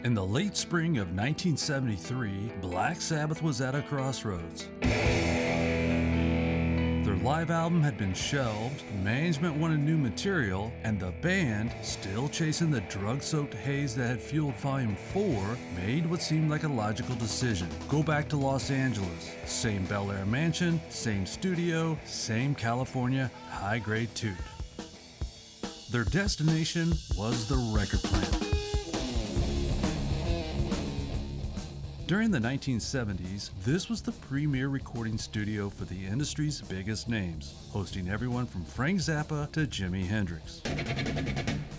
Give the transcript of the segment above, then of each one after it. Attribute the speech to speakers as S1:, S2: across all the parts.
S1: In the late spring of 1973, Black Sabbath was at a crossroads. Their live album had been shelved, management wanted new material, and the band, still chasing the drug-soaked haze that had fueled Volume 4, made what seemed like a logical decision. Go back to Los Angeles. Same Bel Air mansion, same studio, same California high-grade toot. Their destination was the record plant. During the 1970s, this was the premier recording studio for the industry's biggest names, hosting everyone from Frank Zappa to Jimi Hendrix.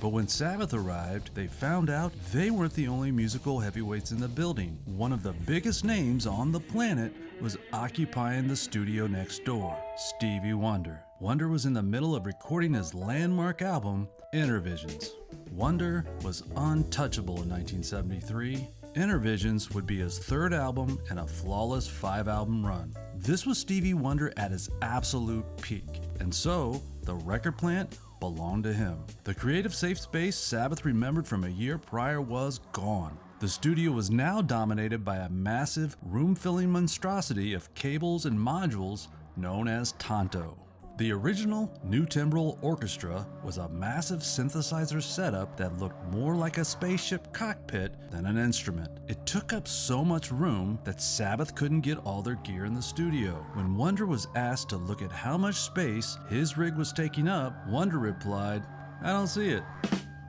S1: But when Sabbath arrived, they found out they weren't the only musical heavyweights in the building. One of the biggest names on the planet was occupying the studio next door, Stevie Wonder. Wonder was in the middle of recording his landmark album, Intervisions. Wonder was untouchable in 1973. Intervisions would be his third album and a flawless 5-album run. This was Stevie Wonder at his absolute peak, and so the record plant belonged to him. The creative safe space Sabbath remembered from a year prior was gone. The studio was now dominated by a massive, room-filling monstrosity of cables and modules known as Tonto. The original New Timbral Orchestra was a massive synthesizer setup that looked more like a spaceship cockpit than an instrument. It took up so much room that Sabbath couldn't get all their gear in the studio. When Wonder was asked to look at how much space his rig was taking up, Wonder replied, "I don't see it."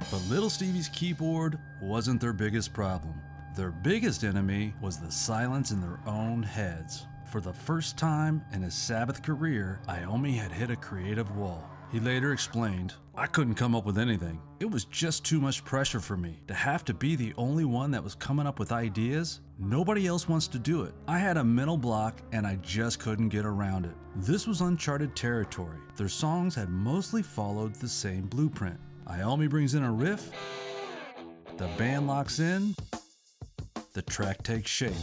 S1: But little Stevie's keyboard wasn't their biggest problem. Their biggest enemy was the silence in their own heads. For the first time in his Sabbath career, Iommi had hit a creative wall. He later explained, "I couldn't come up with anything. It was just too much pressure for me. To have to be the only one that was coming up with ideas? Nobody else wants to do it. I had a mental block and I just couldn't get around it." This was uncharted territory. Their songs had mostly followed the same blueprint. Iommi brings in a riff, the band locks in, the track takes shape.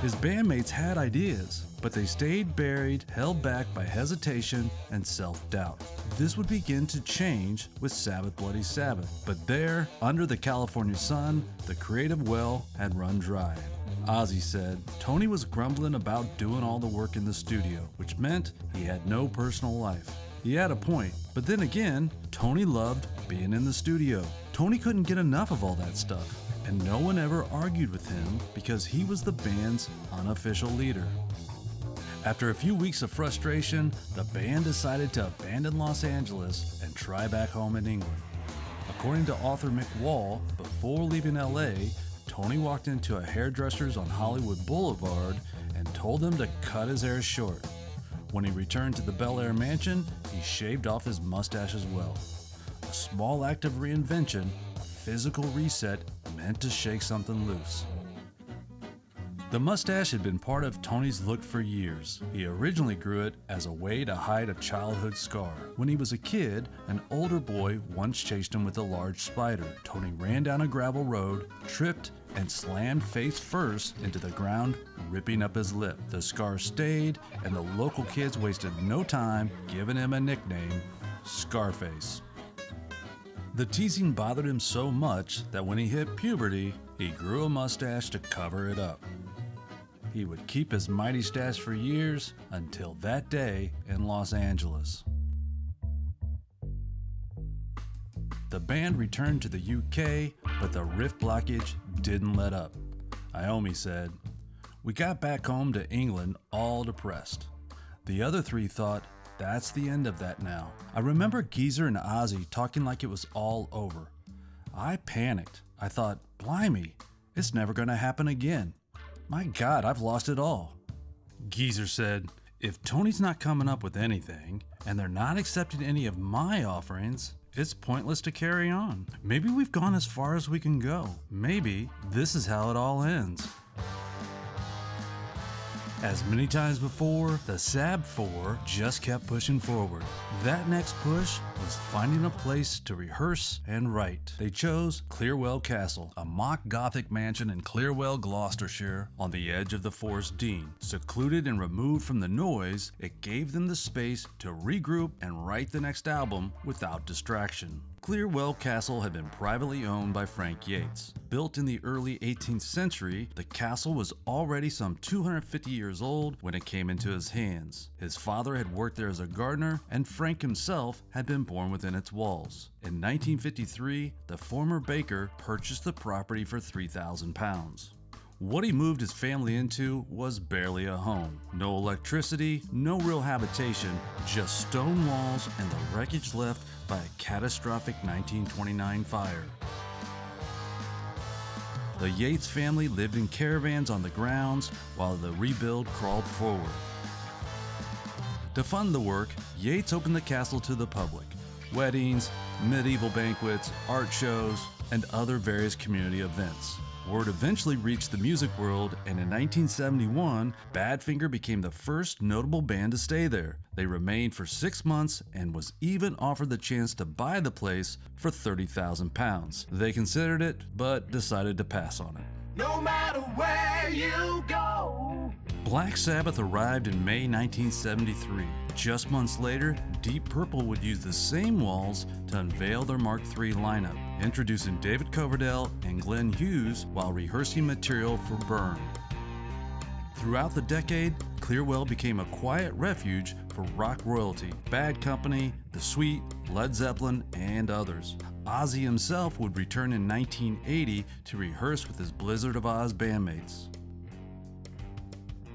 S1: His bandmates had ideas, but they stayed buried, held back by hesitation and self-doubt. This would begin to change with Sabbath Bloody Sabbath, but there, under the California sun, the creative well had run dry. Ozzy said, Tony was grumbling about doing all the work in the studio, which meant he had no personal life. He had a point, but then again, Tony loved being in the studio. Tony couldn't get enough of all that stuff. And no one ever argued with him because he was the band's unofficial leader. After a few weeks of frustration, the band decided to abandon Los Angeles and try back home in England. According to author Mick Wall, before leaving LA, Tony walked into a hairdresser's on Hollywood Boulevard and told them to cut his hair short. When he returned to the Bel Air mansion, he shaved off his mustache as well. A small act of reinvention, a physical reset meant to shake something loose. The mustache had been part of Tony's look for years. He originally grew it as a way to hide a childhood scar. When he was a kid, an older boy once chased him with a large spider. Tony ran down a gravel road, tripped, and slammed face first into the ground, ripping up his lip. The scar stayed, and the local kids wasted no time giving him a nickname, Scarface. The teasing bothered him so much that when he hit puberty, he grew a mustache to cover it up. He would keep his mighty stash for years until that day in Los Angeles. The band returned to the UK, but the riff blockage didn't let up. Iommi said, "We got back home to England all depressed." The other three thought, "That's the end of that now." I remember Geezer and Ozzy talking like it was all over. I panicked. I thought, blimey, it's never going to happen again. My God, I've lost it all. Geezer said, "If Tony's not coming up with anything, and they're not accepting any of my offerings, it's pointless to carry on. Maybe we've gone as far as we can go. Maybe this is how it all ends." As many times before, the Sab 4 just kept pushing forward. That next push was finding a place to rehearse and write. They chose Clearwell Castle, a mock Gothic mansion in Clearwell, Gloucestershire, on the edge of the Forest Dean. Secluded and removed from the noise, it gave them the space to regroup and write the next album without distraction. Clearwell Castle had been privately owned by Frank Yates. Built in the early 18th century, the castle was already some 250 years old when it came into his hands. His father had worked there as a gardener, and Frank himself had been born within its walls. In 1953, the former baker purchased the property for £3,000. What he moved his family into was barely a home. No electricity, no real habitation, just stone walls and the wreckage left by a catastrophic 1929 fire. The Yates family lived in caravans on the grounds while the rebuild crawled forward. To fund the work, Yates opened the castle to the public. Weddings, medieval banquets, art shows, and other various community events. Word eventually reached the music world, and in 1971, Badfinger became the first notable band to stay there. They remained for 6 months and was even offered the chance to buy the place for £30,000. They considered it, but decided to pass on it. No matter where you go. Black Sabbath arrived in May 1973. Just months later, Deep Purple would use the same walls to unveil their Mark III lineup, introducing David Coverdale and Glenn Hughes while rehearsing material for Burn. Throughout the decade, Clearwell became a quiet refuge for rock royalty, Bad Company, The Sweet, Led Zeppelin, and others. Ozzy himself would return in 1980 to rehearse with his Blizzard of Oz bandmates.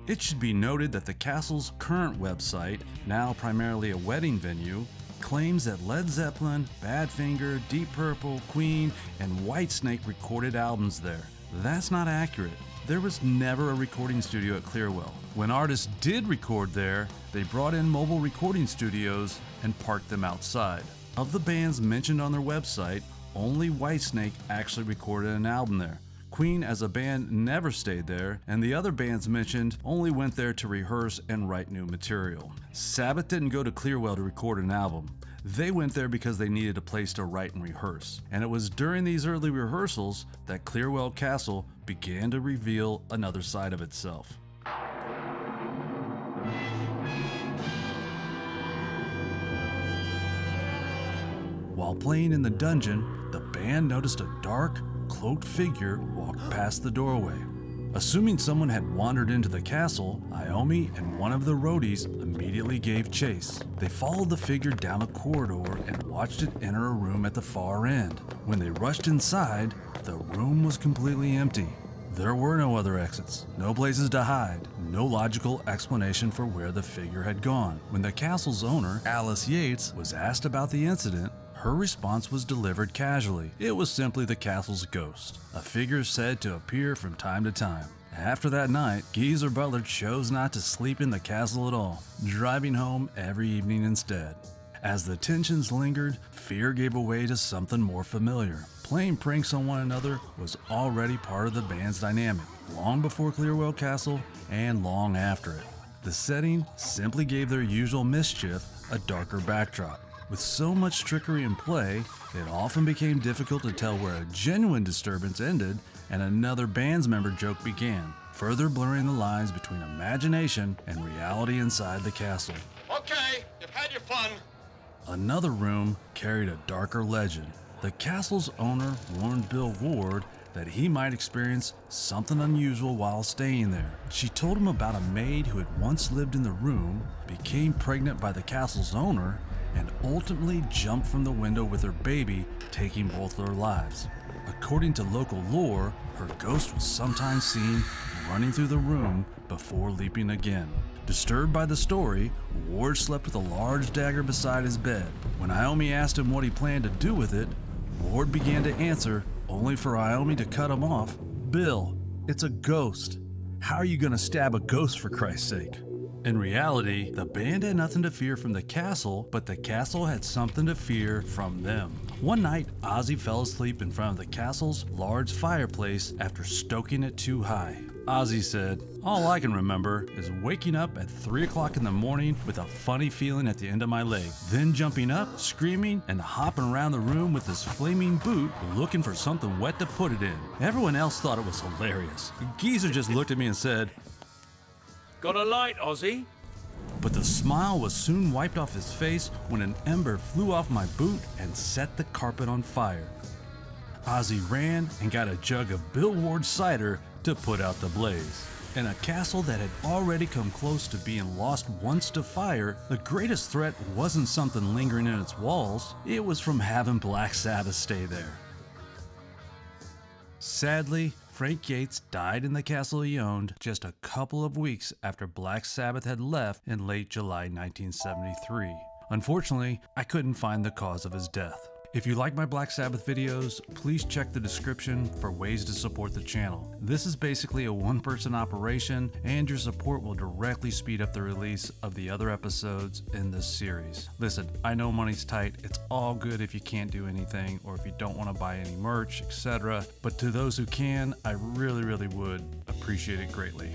S1: It should be noted that the castle's current website, now primarily a wedding venue, claims that Led Zeppelin, Badfinger, Deep Purple, Queen, and Whitesnake recorded albums there. That's not accurate. There was never a recording studio at Clearwell. When artists did record there, they brought in mobile recording studios and parked them outside. Of the bands mentioned on their website, only Whitesnake actually recorded an album there. Queen as a band never stayed there, and the other bands mentioned only went there to rehearse and write new material. Sabbath didn't go to Clearwell to record an album. They went there because they needed a place to write and rehearse. And it was during these early rehearsals that Clearwell Castle began to reveal another side of itself. While playing in the dungeon, the band noticed a dark, cloaked figure walked past the doorway. Assuming someone had wandered into the castle, Iommi and one of the roadies immediately gave chase. They followed the figure down a corridor and watched it enter a room at the far end. When they rushed inside, the room was completely empty. There were no other exits, no places to hide, no logical explanation for where the figure had gone. When the castle's owner, Alice Yates, was asked about the incident, her response was delivered casually. It was simply the castle's ghost, a figure said to appear from time to time. After that night, Geezer Butler chose not to sleep in the castle at all, driving home every evening instead. As the tensions lingered, fear gave way to something more familiar. Playing pranks on one another was already part of the band's dynamic, long before Clearwell Castle and long after it. The setting simply gave their usual mischief a darker backdrop. With so much trickery in play, it often became difficult to tell where a genuine disturbance ended and another band's member joke began, further blurring the lines between imagination and reality inside the castle.
S2: Okay, you've had your fun.
S1: Another room carried a darker legend. The castle's owner warned Bill Ward that he might experience something unusual while staying there. She told him about a maid who had once lived in the room, became pregnant by the castle's owner, and ultimately jumped from the window with her baby, taking both their lives. According to local lore, her ghost was sometimes seen running through the room before leaping again. Disturbed by the story, Ward slept with a large dagger beside his bed. When Iommi asked him what he planned to do with it, Ward began to answer, only for Iommi to cut him off. "Bill, it's a ghost. How are you gonna stab a ghost, for Christ's sake?" In reality, the band had nothing to fear from the castle, but the castle had something to fear from them. One night, Ozzy fell asleep in front of the castle's large fireplace after stoking it too high. Ozzy said, "All I can remember is waking up at 3 o'clock in the morning with a funny feeling at the end of my leg, then jumping up, screaming, and hopping around the room with his flaming boot looking for something wet to put it in. Everyone else thought it was hilarious. The geezer just looked at me and said,
S3: 'Got a light, Ozzy?'
S1: But the smile was soon wiped off his face when an ember flew off my boot and set the carpet on fire. Ozzy ran and got a jug of Bill Ward cider to put out the blaze. In a castle that had already come close to being lost once to fire, the greatest threat wasn't something lingering in its walls, it was from having Black Sabbath stay there. Sadly, Frank Yates died in the castle he owned just a couple of weeks after Black Sabbath had left in late July 1973. Unfortunately, I couldn't find the cause of his death. If you like my Black Sabbath videos, please check the description for ways to support the channel. This is basically a one-person operation, and your support will directly speed up the release of the other episodes in this series. Listen, I know money's tight, it's all good if you can't do anything or if you don't want to buy any merch, etc. But to those who can, I really would appreciate it greatly.